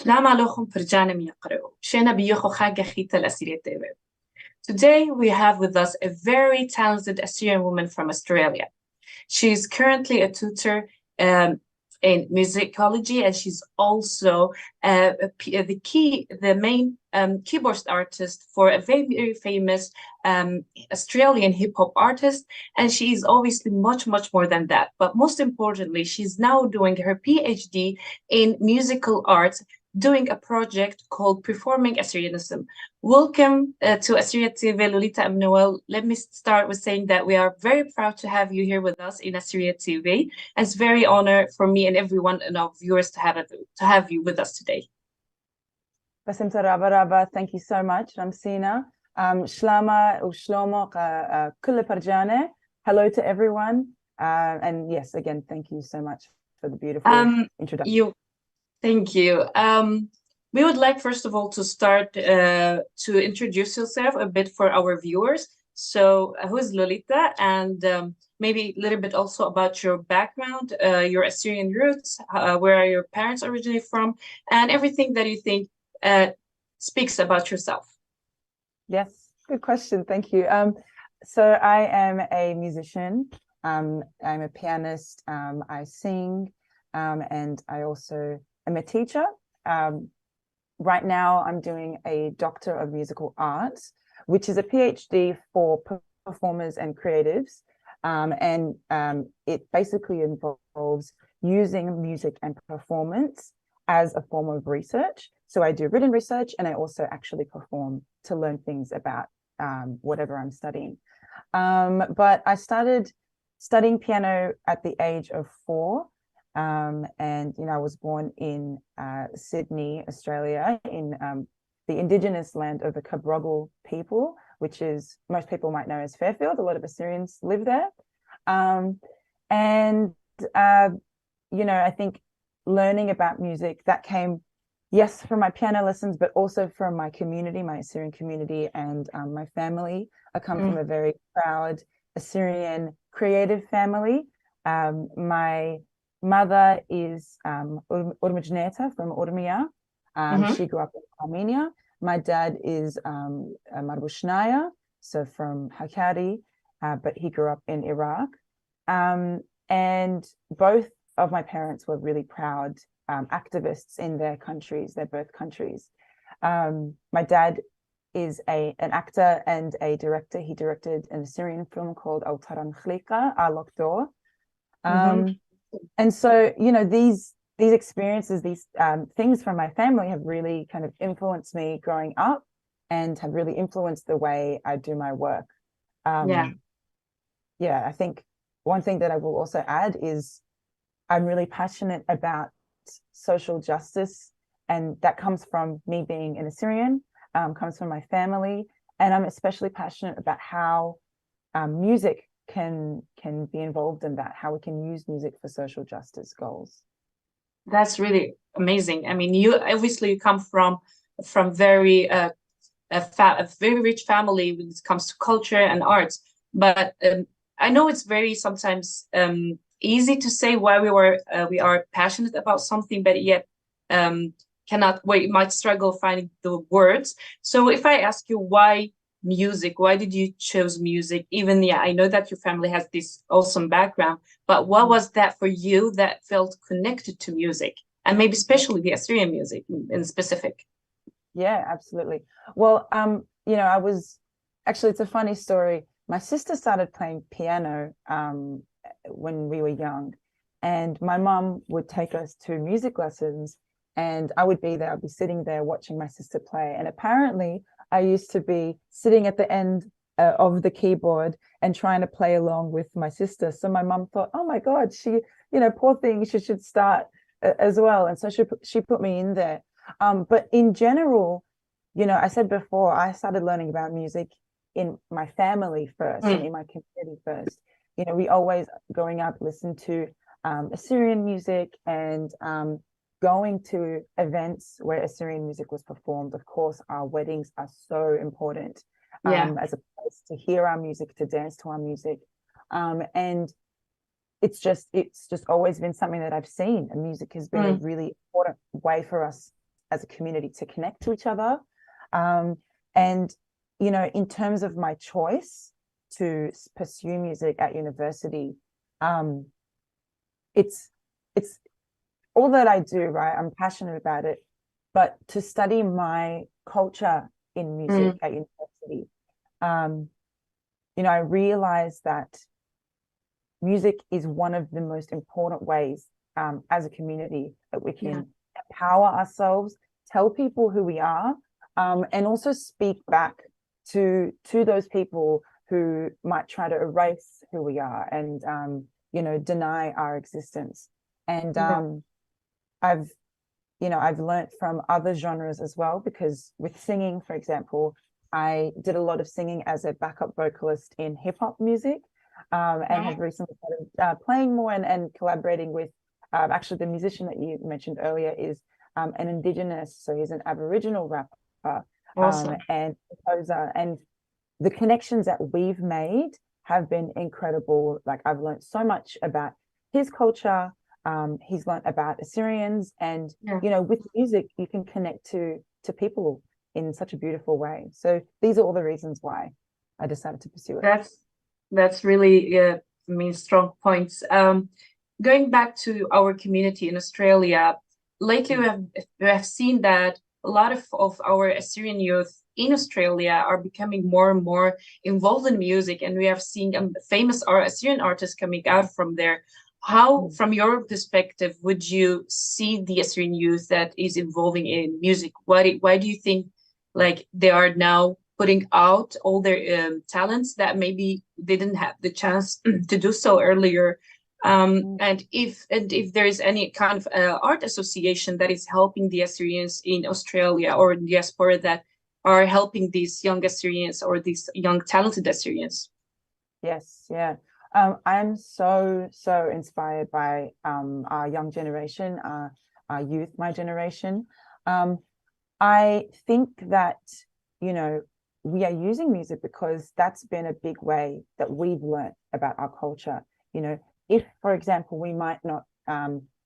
Shlama alokum perjanem yaqra'u. Shena biyocho chag achita l'Assyria TV. Today we have with us a very talented Assyrian woman from Australia. She's currently a tutor in musicology, and she's also the main keyboard artist for a very, very famous Australian hip hop artist. And she is obviously much, much more than that. But most importantly, she's now doing her PhD in musical arts, doing a project called Performing Assyrianism. Welcome to Assyria TV, Lolita Emmanuel. Let me start with saying that we are very proud to have you here with us in Assyria TV. And it's very honor for me and everyone and our viewers to have you with us today. Thank you so much, Ramsina. Shlama ushlomo kulle parjane. Hello to everyone. And yes, again, thank you so much for the beautiful introduction. Thank you. We would like, first of all, to start to introduce yourself a bit for our viewers. So who is Lolita? And maybe a little bit also about your background, your Assyrian roots, where are your parents originally from, and everything that you think speaks about yourself. Yes, good question. Thank you. So I am a musician. I'm a pianist. I sing, and I also am a teacher. Right now, I'm doing a Doctor of Musical Arts, which is a PhD for performers and creatives. And it basically involves using music and performance as a form of research. So I do written research, and I also actually perform to learn things about whatever I'm studying. But I started studying piano at the age of 4. And, I was born in Sydney, Australia, in the indigenous land of the Cabrogal people, which is, most people might know as Fairfield. A lot of Assyrians live there. I think learning about music, that came, yes, from my piano lessons, but also from my community, my Assyrian community, and my family. I come from a very proud Assyrian creative family. My mother is Urmijneta from Urmia. She grew up in Armenia. My dad is Marbushnaya, so from Hakkari, but he grew up in Iraq. And both of my parents were really proud activists in their countries, their birth countries. My dad is an actor and a director. He directed an Assyrian film called Al Taran Khlika, Alok Dor. And so, these experiences, these things from my family have really kind of influenced me growing up and have really influenced the way I do my work. I think one thing that I will also add is I'm really passionate about social justice, and that comes from me being an Assyrian, comes from my family, and I'm especially passionate about how music can be involved in that, how we can use music for social justice goals. That's really amazing. I mean, you obviously come from very a very rich family when it comes to culture and arts, but I know it's very sometimes easy to say why we are passionate about something, but yet we might struggle finding the words. So if I ask you why music, why did you choose music? Even I know that your family has this awesome background, but what was that for you that felt connected to music, and maybe especially the Assyrian music in specific? Yeah, absolutely. Well, I was actually, it's a funny story. My sister started playing piano when we were young, and my mom would take us to music lessons, and I would be there. I'd be sitting there watching my sister play, and apparently I used to be sitting at the end of the keyboard and trying to play along with my sister. So my mom thought, oh my God, she, poor thing, she should start as well. And so she put me in there. But in general, I said before, I started learning about music in my family first and in my community first. We always, growing up, listened to Assyrian music, and going to events where Assyrian music was performed. Of course, our weddings are so important as a place to hear our music, to dance to our music. And it's just always been something that I've seen. And music has been a really important way for us as a community to connect to each other. And, you know, in terms of my choice to pursue music at university, it's all that I do, right? I'm passionate about it, but to study my culture in music at university, you know, I realized that music is one of the most important ways as a community that we can empower ourselves, tell people who we are, and also speak back to those people who might try to erase who we are and you know, deny our existence. And I've learned from other genres as well, because with singing, for example, I did a lot of singing as a backup vocalist in hip hop music, and have recently started playing more and collaborating with actually the musician that you mentioned earlier is an Indigenous, so he's an Aboriginal rapper and composer, and the connections that we've made have been incredible. Like, I've learned so much about his culture. He's learned about Assyrians, and you know, with music you can connect to people in such a beautiful way. So these are all the reasons why I decided to pursue it. That's really I mean, strong points. Going back to our community in Australia, lately we have seen that a lot of our Assyrian youth in Australia are becoming more and more involved in music, and we have seen famous Assyrian artists coming out from there. How, from your perspective, would you see the Assyrian youth that is involving in music? Why do you think, like, they are now putting out all their talents that maybe they didn't have the chance to do so earlier? And if there is any kind of art association that is helping the Assyrians in Australia or in diaspora that are helping these young Assyrians or these young talented Assyrians? Yes, yeah. I'm so inspired by our young generation, our youth, my generation. I think that, you know, we are using music because that's been a big way that we've learned about our culture. You know, if, for example, we might not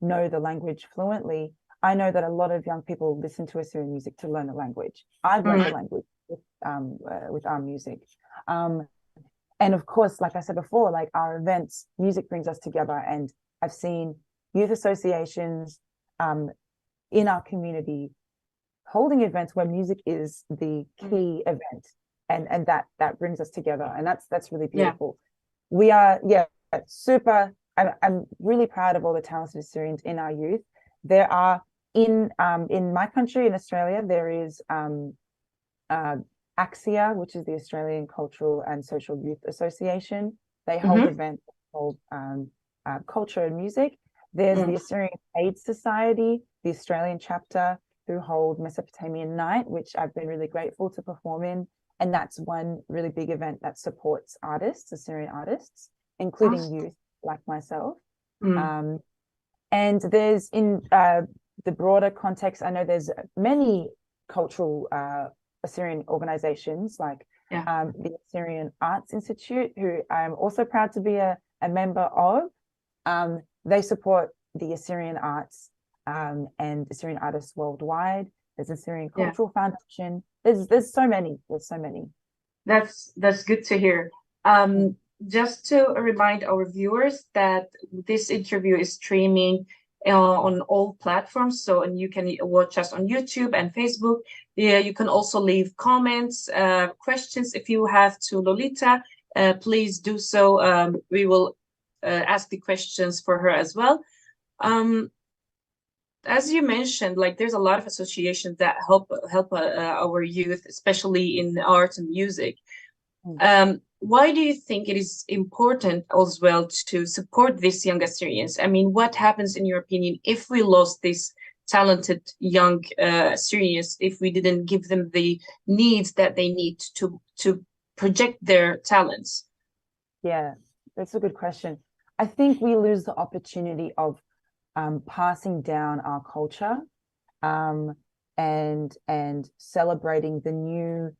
know the language fluently, I know that a lot of young people listen to Assyrian music to learn the language. I've learned the language with our music. And of course, like I said before, like our events, music brings us together. And I've seen youth associations in our community holding events where music is the key event, and that brings us together, and that's really beautiful. We are super. I'm really proud of all the talented Assyrians in our youth. There are in my country, in Australia, there is AXIA, which is the Australian Cultural and Social Youth Association. They hold events called culture and music. There's the Assyrian Aid Society, the Australian chapter, who hold Mesopotamian Night, which I've been really grateful to perform in. And that's one really big event that supports artists, Assyrian artists, including youth like myself. And there's in the broader context, I know there's many cultural Assyrian organizations like the Assyrian Arts Institute, who I'm also proud to be a member of. They support the Assyrian arts and Assyrian artists worldwide. There's Assyrian Cultural Foundation. There's so many. That's good to hear. Just to remind our viewers that this interview is streaming on all platforms, and you can watch us on YouTube and Facebook. You can also leave comments, questions if you have to Lolita. Please do so. We will ask the questions for her as well. As you mentioned, like, there's a lot of associations that help our youth, especially in art and music. Why do you think it is important as well to support these young Assyrians? I mean, what happens, in your opinion, if we lost these talented young Assyrians, if we didn't give them the needs that they need to project their talents? Yeah, that's a good question. I think we lose the opportunity of passing down our culture and celebrating the new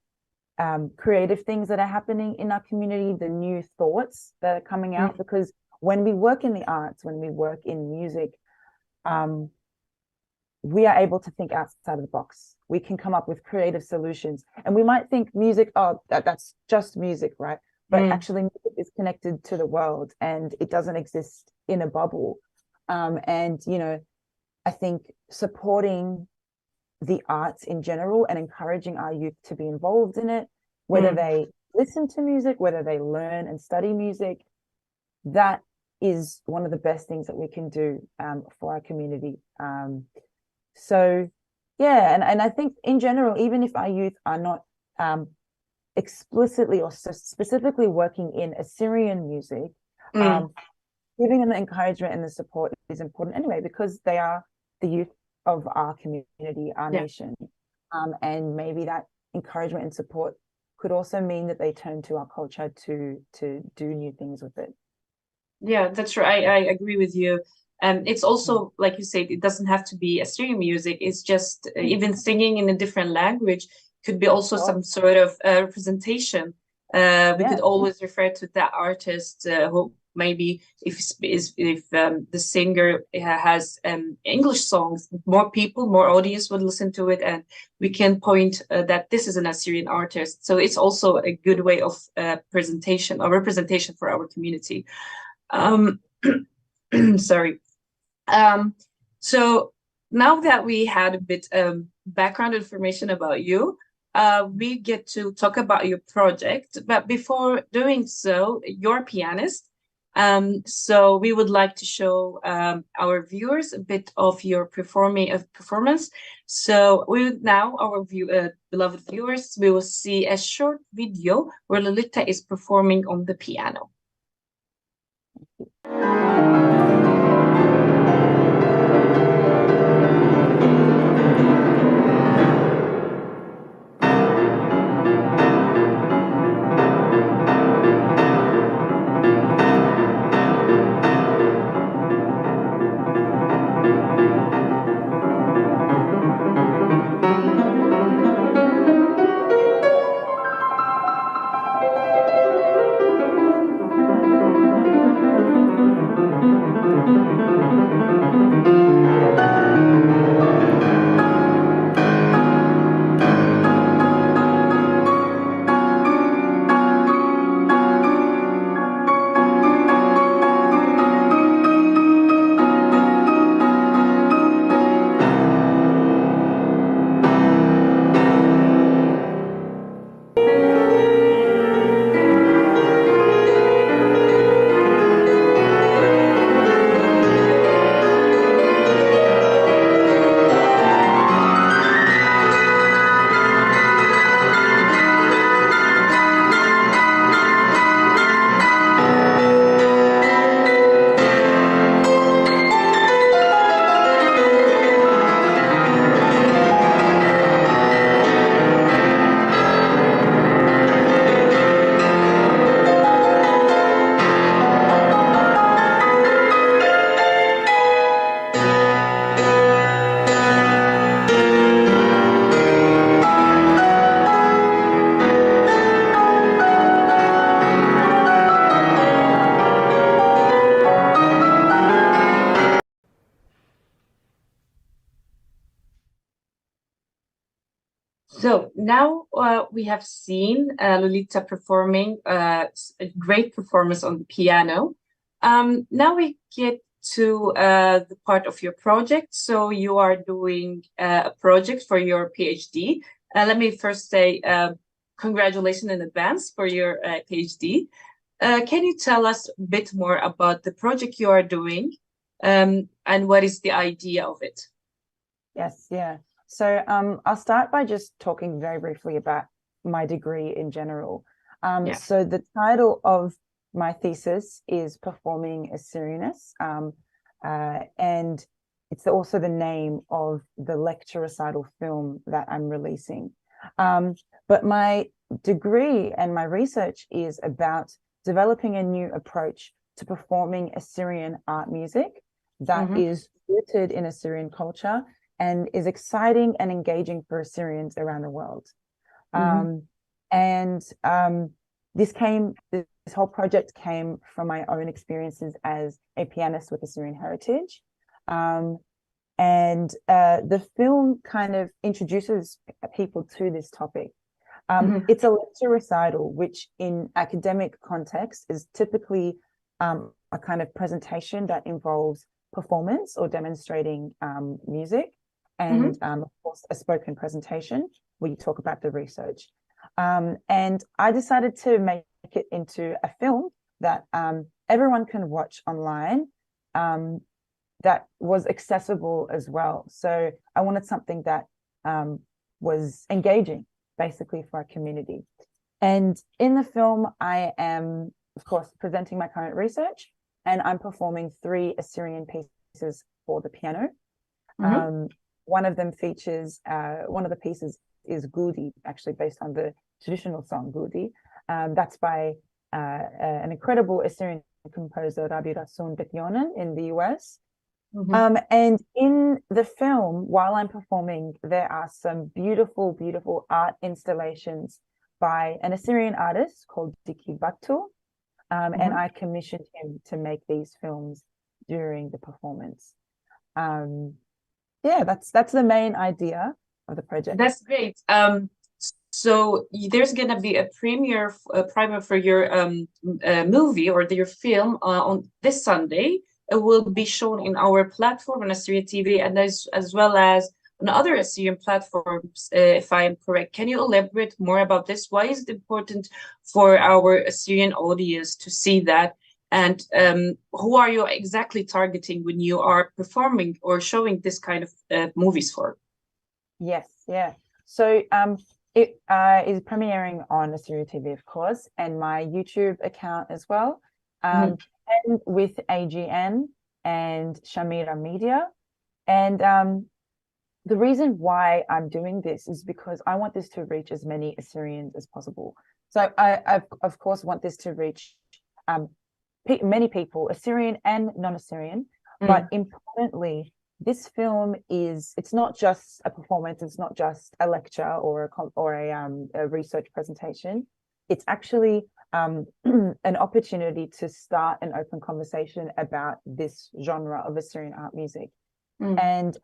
creative things that are happening in our community, the new thoughts that are coming out. Because when we work in the arts, when we work in music, we are able to think outside of the box. We can come up with creative solutions. And we might think music, oh, that's just music, right? But actually music is connected to the world and it doesn't exist in a bubble. And, you know, I think supporting the arts in general and encouraging our youth to be involved in it, whether they listen to music, whether they learn and study music, that is one of the best things that we can do for our community. So yeah, and I think in general, even if our youth are not explicitly or specifically working in Assyrian music, giving them the encouragement and the support is important anyway, because they are the youth of our community, our nation. And maybe that encouragement and support could also mean that they turn to our culture to do new things with it. Yeah, that's right. I agree with you. It's also, like you said, it doesn't have to be Assyrian music. It's just even singing in a different language could be also some sort of representation. We could always refer to that artist who maybe if the singer has English songs, more people, more audience would listen to it, and we can point that this is an Assyrian artist. So it's also a good way of presentation or representation for our community. Sorry. So now that we had a bit background information about you, we get to talk about your project. But before doing so, you're a pianist. So we would like to show our viewers a bit of your performance. So now our beloved viewers, we will see a short video where Lolita is performing on the piano. So now we have seen Lolita performing a great performance on the piano. Now we get to the part of your project. So you are doing a project for your PhD. Let me first say congratulations in advance for your PhD. Can you tell us a bit more about the project you are doing and what is the idea of it? Yes, yeah. So I'll start by just talking very briefly about my degree in general. So the title of my thesis is Performing Assyrian-ness, and it's also the name of the lecture-recital film that I'm releasing. But my degree and my research is about developing a new approach to performing Assyrian art music that is rooted in Assyrian culture and is exciting and engaging for Assyrians around the world. This whole project came from my own experiences as a pianist with Assyrian heritage. And And the film kind of introduces people to this topic. It's a lecture recital, which in academic context is typically a kind of presentation that involves performance or demonstrating music, and of course a spoken presentation where you talk about the research. And I decided to make it into a film that everyone can watch online, that was accessible as well. So I wanted something that was engaging, basically, for our community. And in the film, I am, of course, presenting my current research, and I'm performing 3 Assyrian pieces for the piano. One of them features, one of the pieces is Goodi, actually based on the traditional song Goodi. That's by an incredible Assyrian composer, Rasson in the US. And in the film, while I'm performing, there are some beautiful, beautiful art installations by an Assyrian artist called Dicky Bahto. And I commissioned him to make these films during the performance. Yeah, that's the main idea of the project. That's great. So there's gonna be a premiere for your movie or your film on this Sunday. It will be shown in our platform on Assyria TV, and as well as on other Assyrian platforms, if I am correct. Can you elaborate more about this? Why is it important for our Assyrian audience to see that? And who are you exactly targeting when you are performing or showing this kind of movies for? Yes, yeah. So it is premiering on Assyria TV, of course, and my YouTube account as well. And with AGN and Shamira Media. And the reason why I'm doing this is because I want this to reach as many Assyrians as possible. So I of course want this to reach many people, Assyrian and non-Assyrian. But importantly, this film it's not just a performance, it's not just a lecture or a research presentation. It's actually an opportunity to start an open conversation about this genre of Assyrian art music. And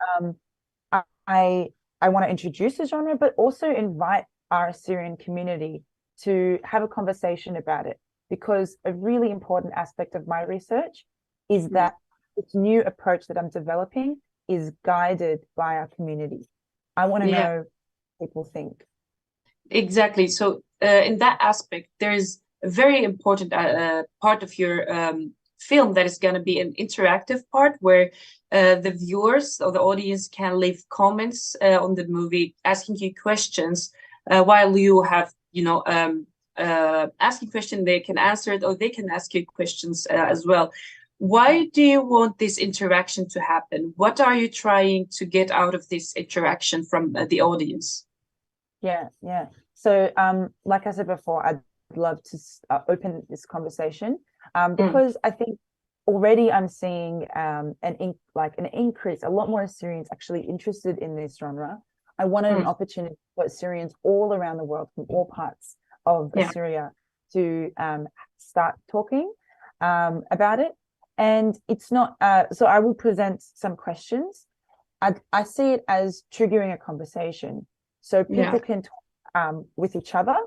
I want to introduce the genre, but also invite our Assyrian community to have a conversation about it, because a really important aspect of my research is that this new approach that I'm developing is guided by our community. I want to know what people think. Exactly. So in that aspect, there's a very important part of your film that is going to be an interactive part where the viewers or the audience can leave comments on the movie, asking you questions while you have, asking questions, they can answer it, or they can ask you questions as well. Why do you want this interaction to happen? What are you trying to get out of this interaction from the audience? Yeah. So, like I said before, I'd love to open this conversation because I think already I'm seeing an increase, a lot more Assyrians actually interested in this genre. I wanted an opportunity for Assyrians all around the world, from all parts of Assyria, to start talking about it. And it's not, so I will present some questions. I see it as triggering a conversation. So people can talk with each other.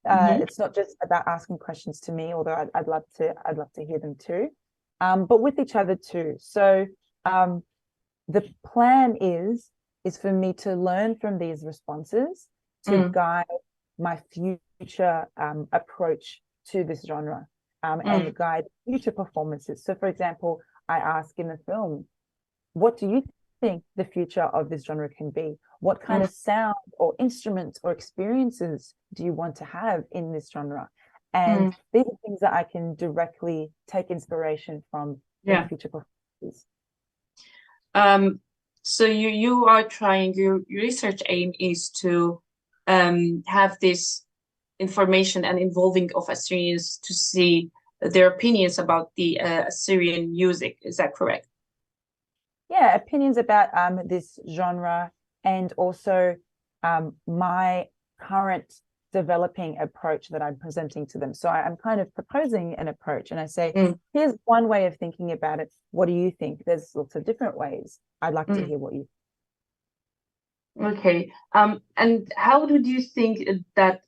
It's not just about asking questions to me, although I'd love to hear them too, but with each other too. So the plan is for me to learn from these responses to guide my future approach to this genre, and guide future performances. So, for example, I ask in the film, what do you think the future of this genre can be? What kind of sound or instruments or experiences do you want to have in this genre? And these are things that I can directly take inspiration from in future performances. So you are trying, your research aim is to have this information and involving of Assyrians to see their opinions about the Assyrian music. Is that correct? Yeah, opinions about this genre, and also my current developing approach that I'm presenting to them. So I'm kind of proposing an approach, and I say, here's one way of thinking about it. What do you think? There's lots of different ways. I'd like to hear what you think. Okay. And how do you think that,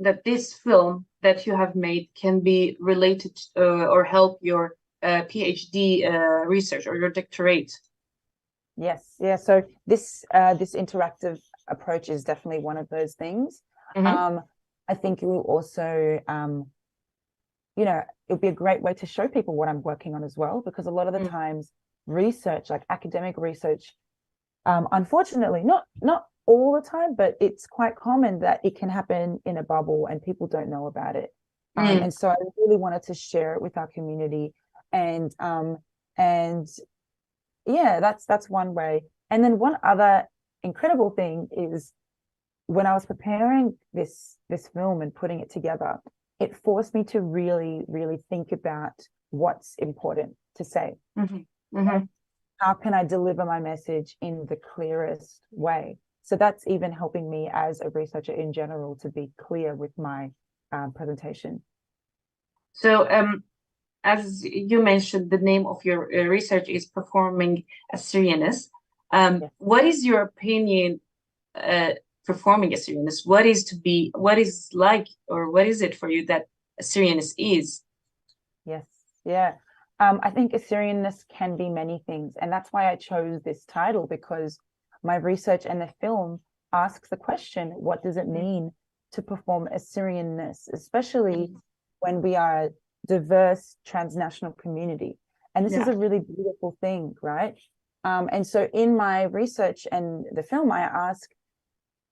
that this film that you have made can be related or help your PhD research or your doctorate? Yes, yeah. So this interactive approach is definitely one of those things. I think it will also, it'll be a great way to show people what I'm working on as well, because a lot of the times research, like academic research, unfortunately, not all the time, but it's quite common that it can happen in a bubble and people don't know about it. And so I really wanted to share it with our community, and yeah, that's one way. And then one other incredible thing is, when I was preparing this film and putting it together, it forced me to really, really think about what's important to say. How can I deliver my message in the clearest way? So that's even helping me as a researcher in general to be clear with my presentation. So as you mentioned, the name of your research is Performing Assyrian-ness. Yes. What is your opinion performing Assyrian-ness? What is like, or what is it for you that Assyrian-ness is? Yes, yeah. I think Assyrian-ness can be many things, and that's why I chose this title, because my research and the film asks the question, what does it mean to perform Assyrian-ness, especially when we are a diverse transnational community? And this is a really beautiful thing, right? And so in my research and the film, I ask,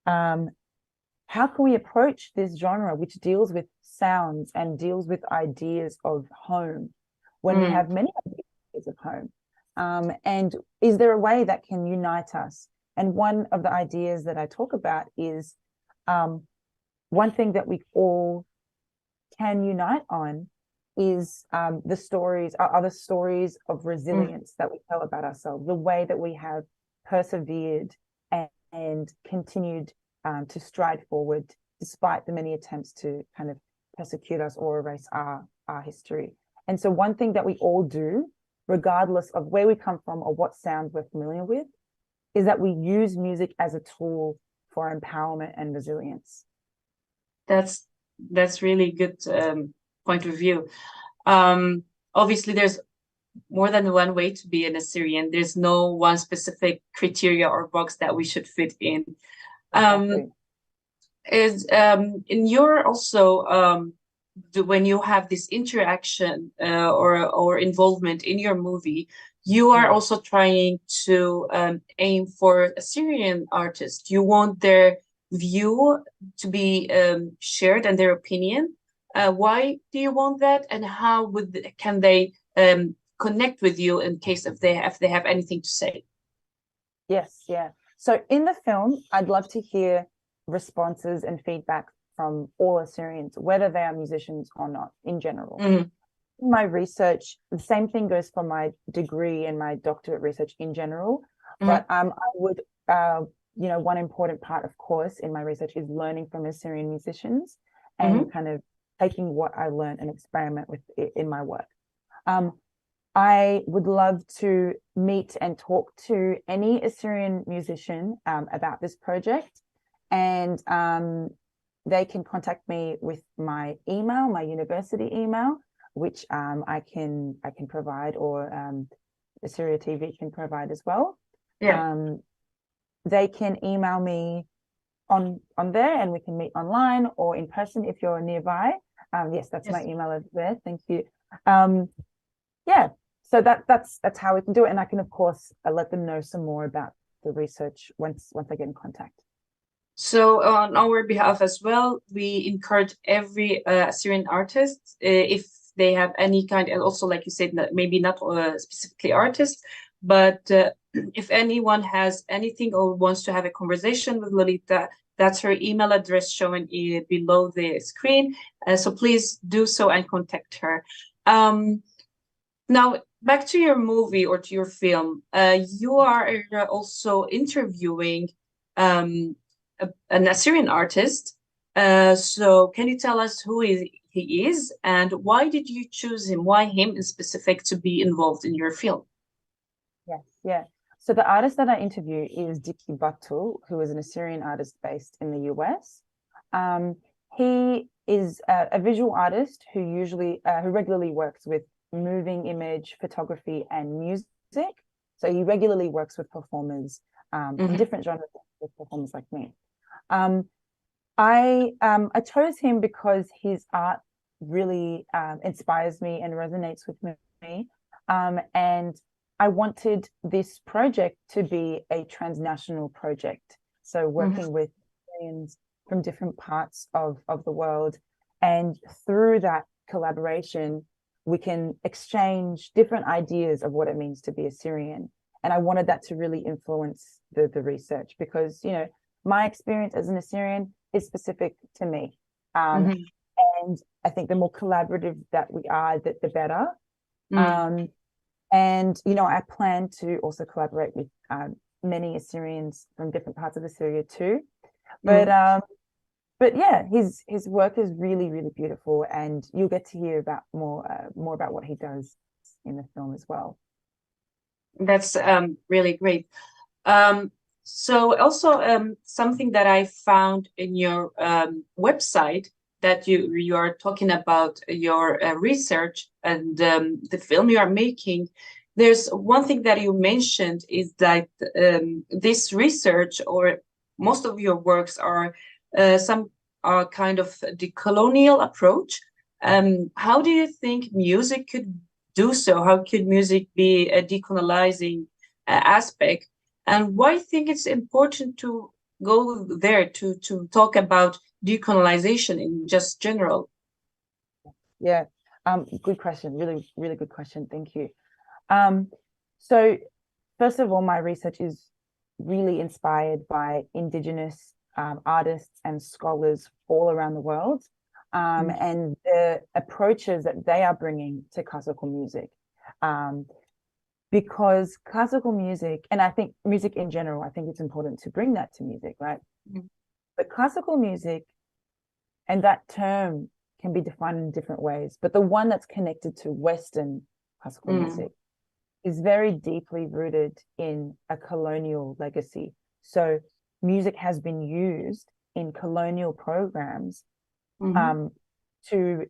how can we approach this genre, which deals with sounds and deals with ideas of home, when we have many ideas of home? And is there a way that can unite us? And one of the ideas that I talk about is one thing that we all can unite on is the stories of resilience that we tell about ourselves, the way that we have persevered and continued to stride forward despite the many attempts to kind of persecute us or erase our history. And so one thing that we all do, regardless of where we come from or what sounds we're familiar with, is that we use music as a tool for empowerment and resilience. That's really good point of view. Obviously, there's more than one way to be an Assyrian. There's no one specific criteria or box that we should fit in. Exactly. In your also when you have this interaction or involvement in your movie, you are also trying to aim for Assyrian artists. You want their view to be shared and their opinion. Why do you want that, and how can they connect with you in case if they have anything to say? Yes, yeah. So in the film, I'd love to hear responses and feedback from all Assyrians, whether they are musicians or not, in general. In my research, the same thing goes for my degree and my doctorate research in general. But I would, one important part, of course, in my research is learning from Assyrian musicians and kind of taking what I learned and experiment with it in my work. I would love to meet and talk to any Assyrian musician about this project, and they can contact me with my email, my university email, which I can provide, or Assyria TV can provide as well. They can email me on there, and we can meet online or in person if you're nearby. Yes, that's my email over there. Thank you. Yeah, so that's how we can do it, and I can of course let them know some more about the research once I get in contact. So on our behalf as well, we encourage every Assyrian artist, if they have any kind, and also like you said, maybe not specifically artists, but if anyone has anything or wants to have a conversation with Lolita, that's her email address shown below the screen. So please do so and contact her. Now, back to your movie or to your film, you are also interviewing an Assyrian artist. So can you tell us who he is and why did you choose him? Why him in specific to be involved in your film? Yes, yeah. So the artist that I interview is Dicky Bahto, who is an Assyrian artist based in the US. He is a visual artist who regularly works with moving image, photography, and music. So he regularly works with performers from different genres, with performers like me. I chose him because his art really inspires me and resonates with me. And I wanted this project to be a transnational project. So working with Syrians from different parts of the world. And through that collaboration, we can exchange different ideas of what it means to be Assyrian. And I wanted that to really influence the research because, you know, my experience as an Assyrian is specific to me. And I think the more collaborative that we are, the better. And, you know, I plan to also collaborate with many Assyrians from different parts of Assyria too. But yeah, his work is really, really beautiful. And you'll get to hear about more about what he does in the film as well. That's really great. So also something that I found in your website that you are talking about your research and the film you are making. There's one thing that you mentioned is that this research or most of your works are some are kind of the colonial approach. How do you think music could do so? How could music be a decolonizing aspect? And why I think it's important to go there to talk about decolonization in just general? Yeah, good question. Really, really good question. Thank you. So first of all, my research is really inspired by Indigenous artists and scholars all around the world, and the approaches that they are bringing to classical music. Because classical music, and I think music in general, I think it's important to bring that to music, right? But classical music, and that term can be defined in different ways, but the one that's connected to Western classical music is very deeply rooted in a colonial legacy. So music has been used in colonial programs to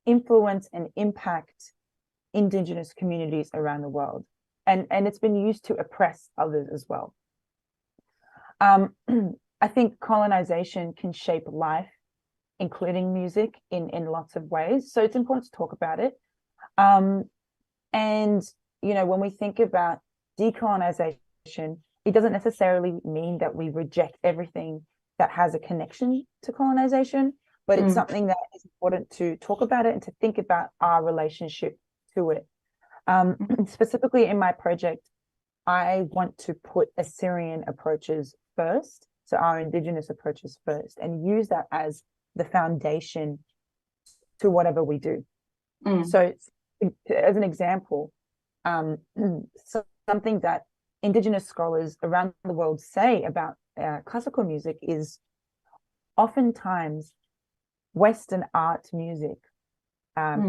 influence and impact Indigenous communities around the world. And it's been used to oppress others as well. I think colonization can shape life, including music, in lots of ways. So it's important to talk about it. And, you know, when we think about decolonization, it doesn't necessarily mean that we reject everything that has a connection to colonization, but it's something that is important to talk about it and to think about our relationship to it. Specifically in my project, I want to put Assyrian approaches first, so our Indigenous approaches first, and use that as the foundation to whatever we do. So as an example, something that Indigenous scholars around the world say about classical music is oftentimes Western art music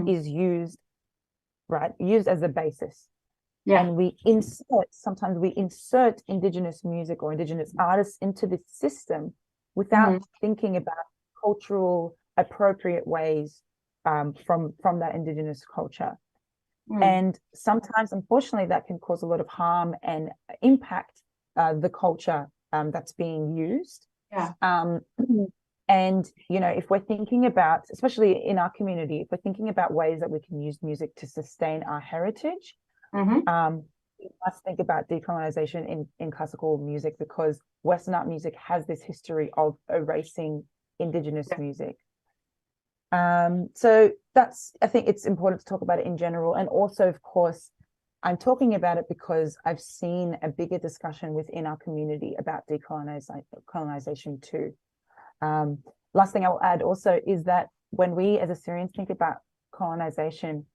is used as a basis. And sometimes we insert Indigenous music or Indigenous artists into this system without thinking about cultural appropriate ways from that Indigenous culture. And sometimes, unfortunately, that can cause a lot of harm and impact the culture that's being used. And, you know, if we're thinking about, especially in our community, if we're thinking about ways that we can use music to sustain our heritage, we must think about decolonization in classical music, because Western art music has this history of erasing Indigenous music. So I think it's important to talk about it in general. And also, of course, I'm talking about it because I've seen a bigger discussion within our community about decolonization too. Last thing I will add also is that when we as Assyrians think about colonization,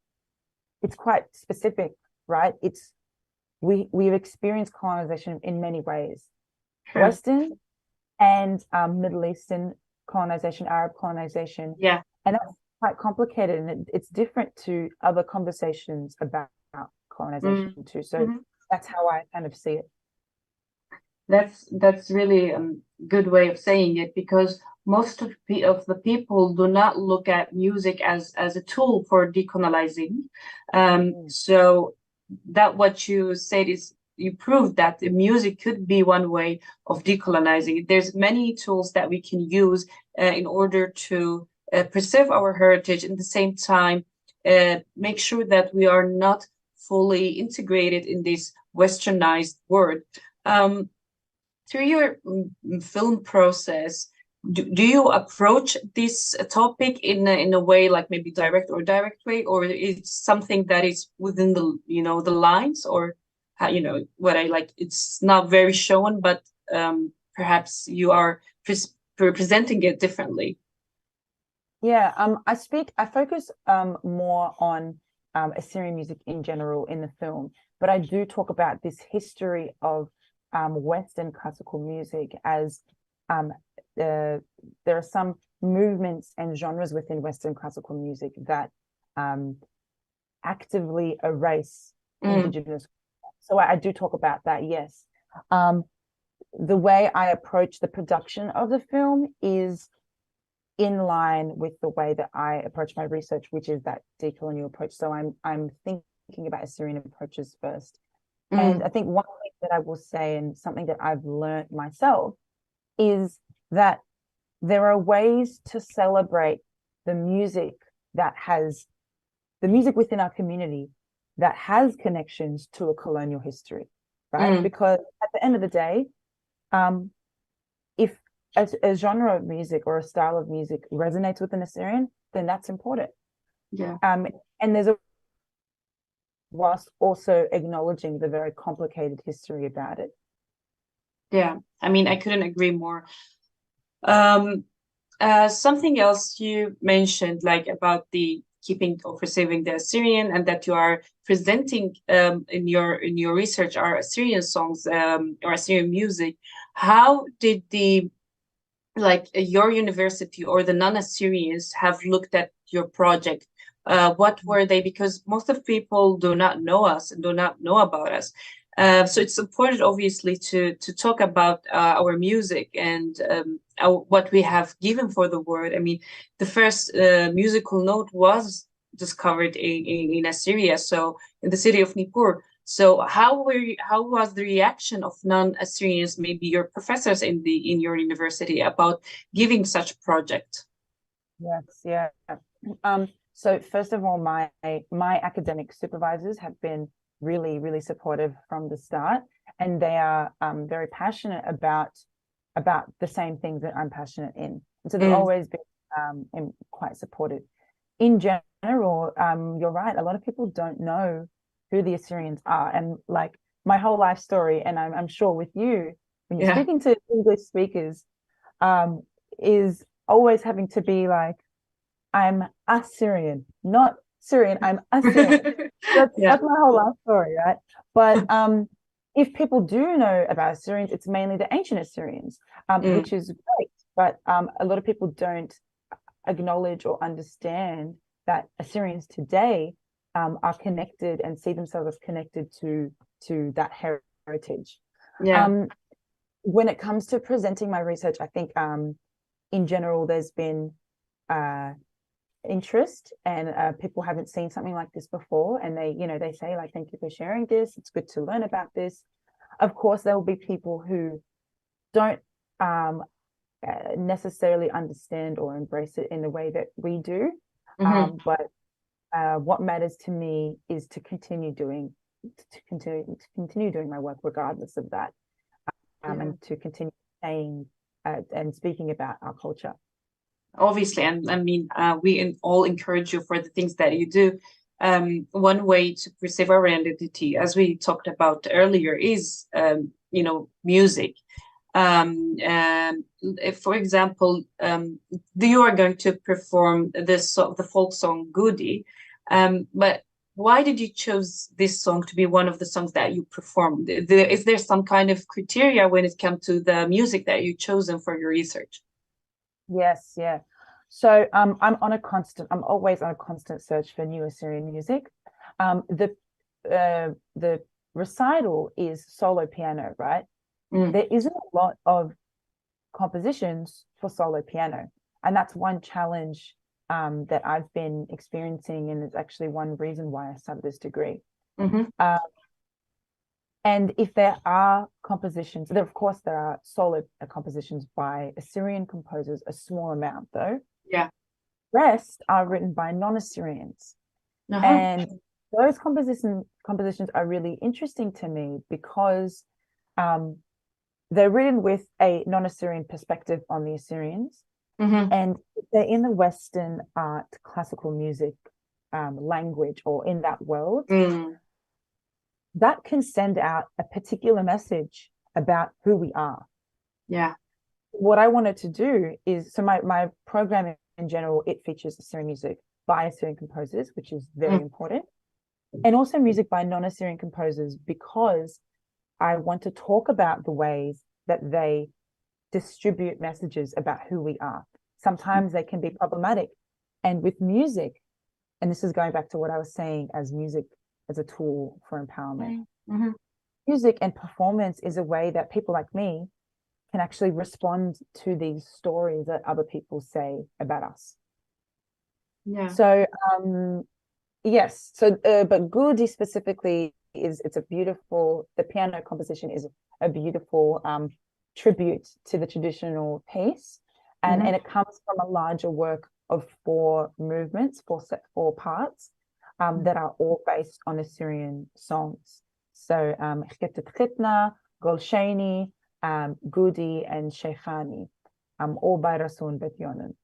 it's quite specific, right? We've experienced colonization in many ways. Western and Middle Eastern colonization, Arab colonization. Yeah. And that's quite complicated, and it's different to other conversations about colonization too. So that's how I kind of see it. That's really a good way of saying it, because most of the people do not look at music as a tool for decolonizing. So that what you said is, you proved that the music could be one way of decolonizing. There's many tools that we can use in order to preserve our heritage, at the same time make sure that we are not fully integrated in this westernized world. Through your film process, do you approach this topic in a way, like maybe direct or indirect way, or it's something that is within the the lines, or what I like, it's not very shown, but perhaps you are presenting it differently? Yeah, I focus more on Assyrian music in general in the film, but I do talk about this history of Western classical music, as there are some movements and genres within Western classical music that actively erase indigenous. So I do talk about that, yes. The way I approach the production of the film is in line with the way that I approach my research, which is that decolonial approach. So I'm thinking about Assyrian approaches first. And I think one thing that I will say, and something that I've learned myself, is that there are ways to celebrate the music within our community that has connections to a colonial history, right? Because at the end of the day, if a genre of music or a style of music resonates with an Assyrian, then that's important. Yeah. And there's whilst also acknowledging the very complicated history about it. Yeah, I mean, I couldn't agree more. Something else you mentioned, like about the keeping or preserving the Assyrian, and that you are presenting in your research are Assyrian songs or Assyrian music. How did your university or the non-Assyrians have looked at your project? What were they? Because most of people do not know us and do not know about us. So it's important, obviously, to talk about our music and what we have given for the world. I mean, the first musical note was discovered in Assyria, so in the city of Nippur. So how was the reaction of non-Assyrians, maybe your professors in your university, about giving such a project? Yes, yeah. So first of all, my academic supervisors have been really, really supportive from the start, and they are very passionate about the same things that I'm passionate in. And so they've always been quite supportive. In general, you're right, a lot of people don't know who the Assyrians are, and like my whole life story, and I'm sure with you, when you're speaking to English speakers, is always having to be like, I'm Assyrian, not Syrian, I'm Assyrian. That's my whole life story, right? But if people do know about Assyrians, it's mainly the ancient Assyrians, which is great. But a lot of people don't acknowledge or understand that Assyrians today are connected and see themselves as connected to that heritage. Yeah. When it comes to presenting my research, I think in general there's been interest, and people haven't seen something like this before, and they say, like, thank you for sharing this, it's good to learn about this. Of course, there will be people who don't necessarily understand or embrace it in the way that we do, but what matters to me is to continue doing my work regardless of that, and to continue saying and speaking about our culture. Obviously, and I mean, we all encourage you for the things that you do. One way to preserve our identity, as we talked about earlier, is music. If, for example, you are going to perform the folk song Goodi, but why did you choose this song to be one of the songs that you performed? Is there some kind of criteria when it comes to the music that you've chosen for your research? Yes, yeah. So I'm always on a constant search for new Assyrian music. The recital is solo piano, right? There isn't a lot of compositions for solo piano, and that's one challenge that I've been experiencing, and it's actually one reason why I started this degree. And if there are compositions, of course there are solo compositions by Assyrian composers, a small amount though. Yeah. Rest are written by non-Assyrians. And those compositions are really interesting to me because they're written with a non-Assyrian perspective on the Assyrians. And they're in the Western art, classical music language, or in that world. That can send out a particular message about who we are. Yeah. What I wanted to do is, so my program in general, it features Assyrian music by Assyrian composers, which is very important, and also music by non-Assyrian composers, because I want to talk about the ways that they distribute messages about who we are. Sometimes they can be problematic. And with music, and this is going back to what I was saying as music as a tool for empowerment. Music and performance is a way that people like me can actually respond to these stories that other people say about us. Yeah. So yes, so but Goodi specifically it's a beautiful, the piano composition is a beautiful tribute to the traditional piece, and it comes from a larger work of 4 movements, 4 parts that are all based on Assyrian songs. So Khitna, Golshani, Goodi, and Sheikhani, all by Rasson Bet-Yonan.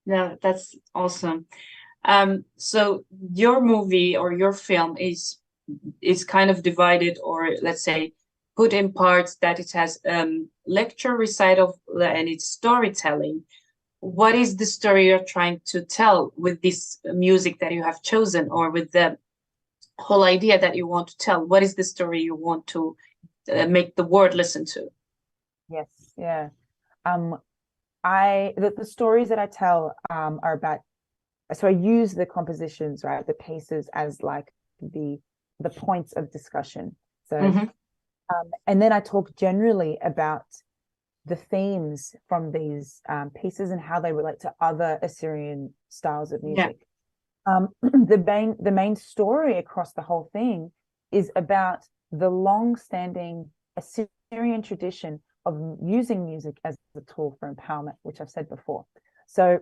Yeah, that's awesome. So your movie or your film is kind of divided, or let's say put in parts that it has lecture recital and it's storytelling. What is the story you're trying to tell with this music that you have chosen, or with the whole idea that you want to tell? What is the story you want to make the world listen to? Yes, yeah. The stories that I tell are about, so I use the compositions, right, the pieces as like the points of discussion. So and then I talk generally about the themes from these pieces and how they relate to other Assyrian styles of music. The main story across the whole thing is about the long-standing Assyrian tradition of using music as a tool for empowerment, which I've said before. So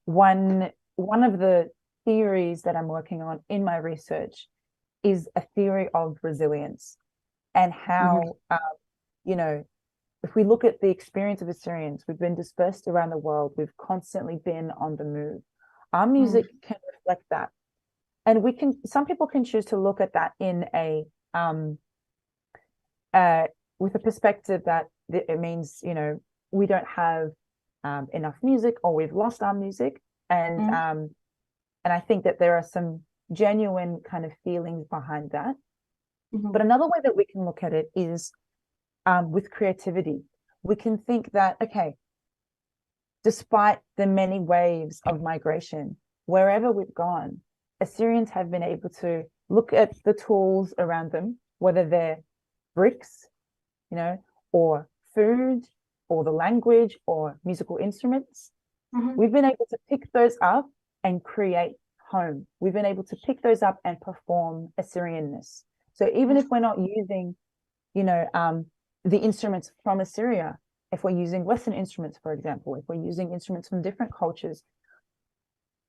one of the theories that I'm working on in my research is a theory of resilience, and how you know, if we look at the experience of Assyrians, we've been dispersed around the world, we've constantly been on the move. Our music can reflect that, and some people can choose to look at that in a with a perspective that it means, you know, we don't have enough music, or we've lost our music, and I think that there are some genuine kind of feelings behind that. But another way that we can look at it is with creativity. We can think that, okay, despite the many waves of migration, wherever we've gone, Assyrians have been able to look at the tools around them, whether they're bricks, you know, or food, or the language, or musical instruments. We've been able to pick those up and create home. We've been able to pick those up and perform Assyrian-ness. So even if we're not using, you know, the instruments from Assyria, if we're using Western instruments, for example, if we're using instruments from different cultures,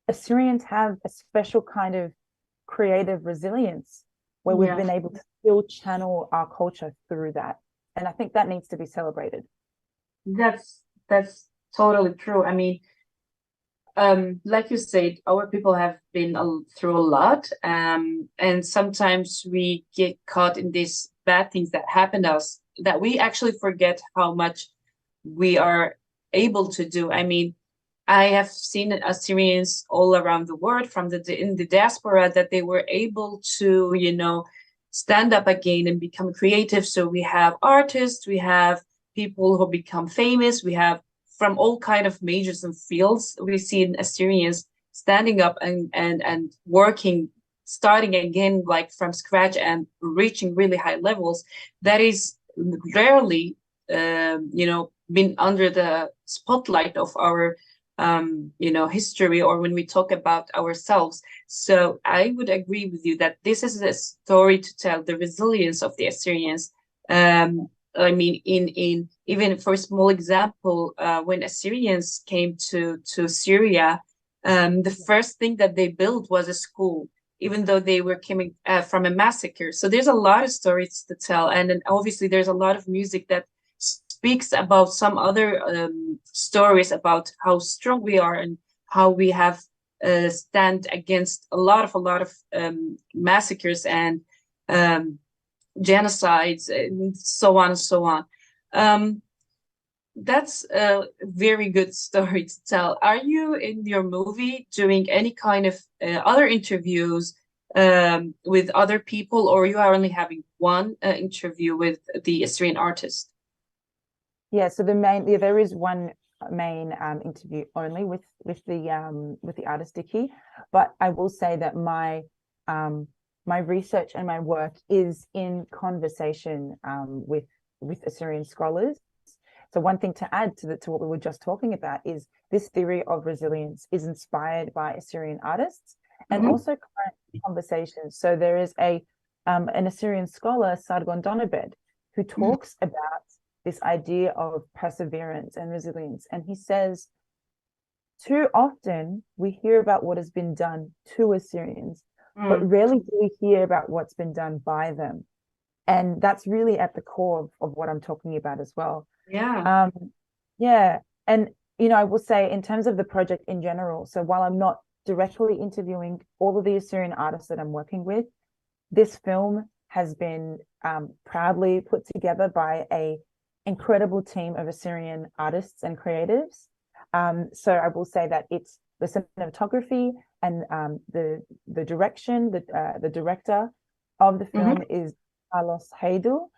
Assyrians have a special kind of creative resilience where we've been able to still channel our culture through that. And I think that needs to be celebrated. That's totally true. I mean, like you said, our people have been through a lot, and sometimes we get caught in these bad things that happen to us, that we actually forget how much we are able to do. I mean, I have seen Assyrians all around the world from in the diaspora that they were able to, stand up again and become creative. So we have artists, we have people who become famous, we have from all kind of majors and fields. We see Assyrians standing up and working, starting again like from scratch and reaching really high levels. That is rarely, been under the spotlight of our history, or when we talk about ourselves. So I would agree with you that this is a story to tell the resilience of the Assyrians. I mean, in even for a small example, when Assyrians came to Syria, the first thing that they built was a school, even though they were coming from a massacre. So there's a lot of stories to tell, and then obviously there's a lot of music that speaks about some other stories about how strong we are and how we have stand against a lot of massacres and genocides and so on and so on. That's a very good story to tell. Are you in your movie doing any kind of other interviews with other people, or you are only having one interview with the Assyrian artist? Yeah, so there is one main interview only with the artist Dicky, but I will say that my research and my work is in conversation with Assyrian scholars. So one thing to add to what we were just talking about is this theory of resilience is inspired by Assyrian artists and also current conversations. So there is an Assyrian scholar, Sargon Donabed, who talks about this idea of perseverance and resilience. And he says, too often we hear about what has been done to Assyrians, but rarely do we hear about what's been done by them. And that's really at the core of what I'm talking about as well. Yeah. Yeah. And, I will say in terms of the project in general, so while I'm not directly interviewing all of the Assyrian artists that I'm working with, this film has been proudly put together by a incredible team of Assyrian artists and creatives. So I will say that it's the cinematography and the direction, the director of the film is Carlos Heidel.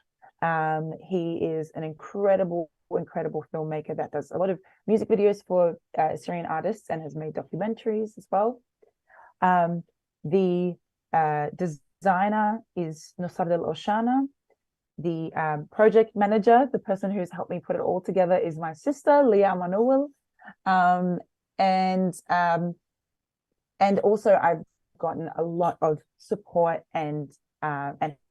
He is an incredible filmmaker that does a lot of music videos for Assyrian artists and has made documentaries as well. The designer is Nusard El-Oshana. The project manager, the person who's helped me put it all together, is my sister, Leah Emmanuel. And also I've gotten a lot of support and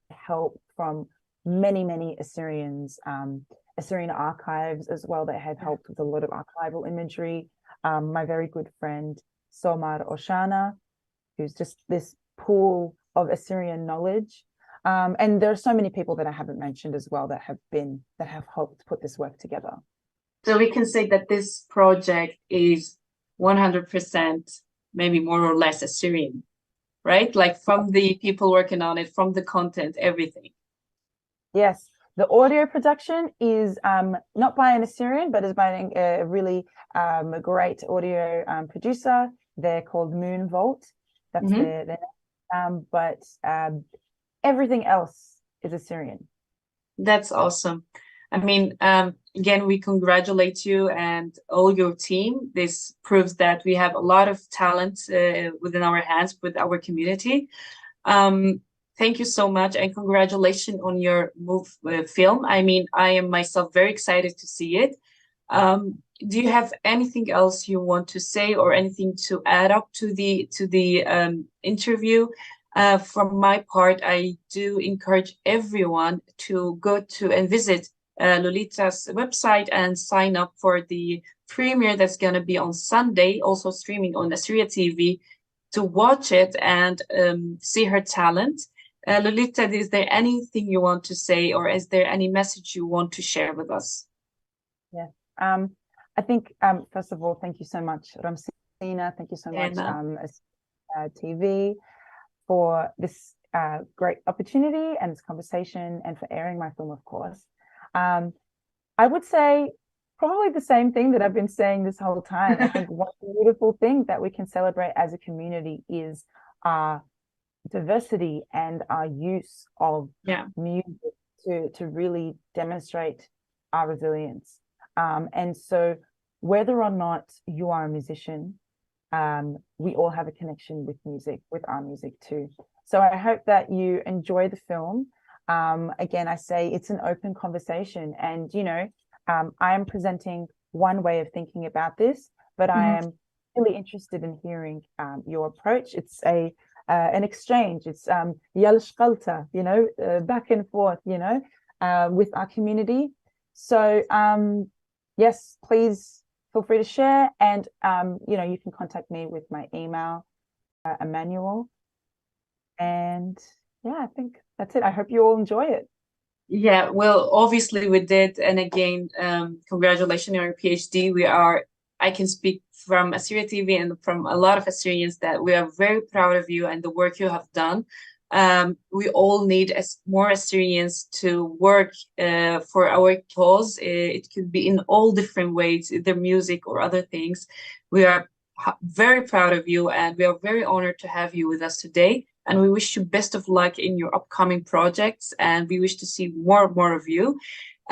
help from many Assyrians, Assyrian archives as well, that have helped with a lot of archival imagery. My very good friend, Somar Oshana, who's just this pool of Assyrian knowledge. And there are so many people that I haven't mentioned as well that have helped put this work together. So we can say that this project is 100%, maybe more or less Assyrian, right? Like from the people working on it, from the content, everything. Yes. The audio production is not by an Assyrian, but is by a really great audio producer. They're called Moon Vault. That's their name. But everything else is Assyrian. That's awesome. I mean, again, we congratulate you and all your team. This proves that we have a lot of talent within our hands with our community. Thank you so much, and congratulations on your film. I mean, I am myself very excited to see it. Do you have anything else you want to say, or anything to add up to the interview? From my part, I do encourage everyone to go to and visit Lolita's website and sign up for the premiere that's going to be on Sunday, also streaming on Assyria TV, to watch it and see her talent. Lolita, is there anything you want to say, or is there any message you want to share with us? Yeah. I think, first of all, thank you so much, Ramsina. Thank you so much, TV, for this great opportunity and this conversation, and for airing my film, of course. I would say Probably the same thing that I've been saying this whole time. I think one beautiful thing that we can celebrate as a community is our diversity and our use of music to really demonstrate our resilience. And so whether or not you are a musician, we all have a connection with music, with our music too. So I hope that you enjoy the film. Again, I say it's an open conversation, and I am presenting one way of thinking about this, but I am really interested in hearing your approach. It's an exchange. It's yalshqalta, back and forth, with our community. So yes, please feel free to share, and you can contact me with my email, Emmanuel. And yeah, I think that's it. I hope you all enjoy it. Yeah, well, obviously we did. And again, congratulations on your PhD. I can speak from Assyria TV and from a lot of Assyrians that we are very proud of you and the work you have done. We all need more Assyrians to work for our cause. It could be in all different ways, either music or other things. We are very proud of you, and we are very honored to have you with us today. And we wish you best of luck in your upcoming projects, and we wish to see more of you.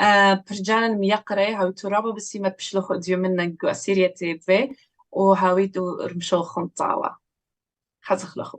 برجعنا الميقرة هاو ترابا بسيمة بشلوخ ديو منك أسيريا تيبي وهاويدو رمشو خنطاوة. حزخ لخو.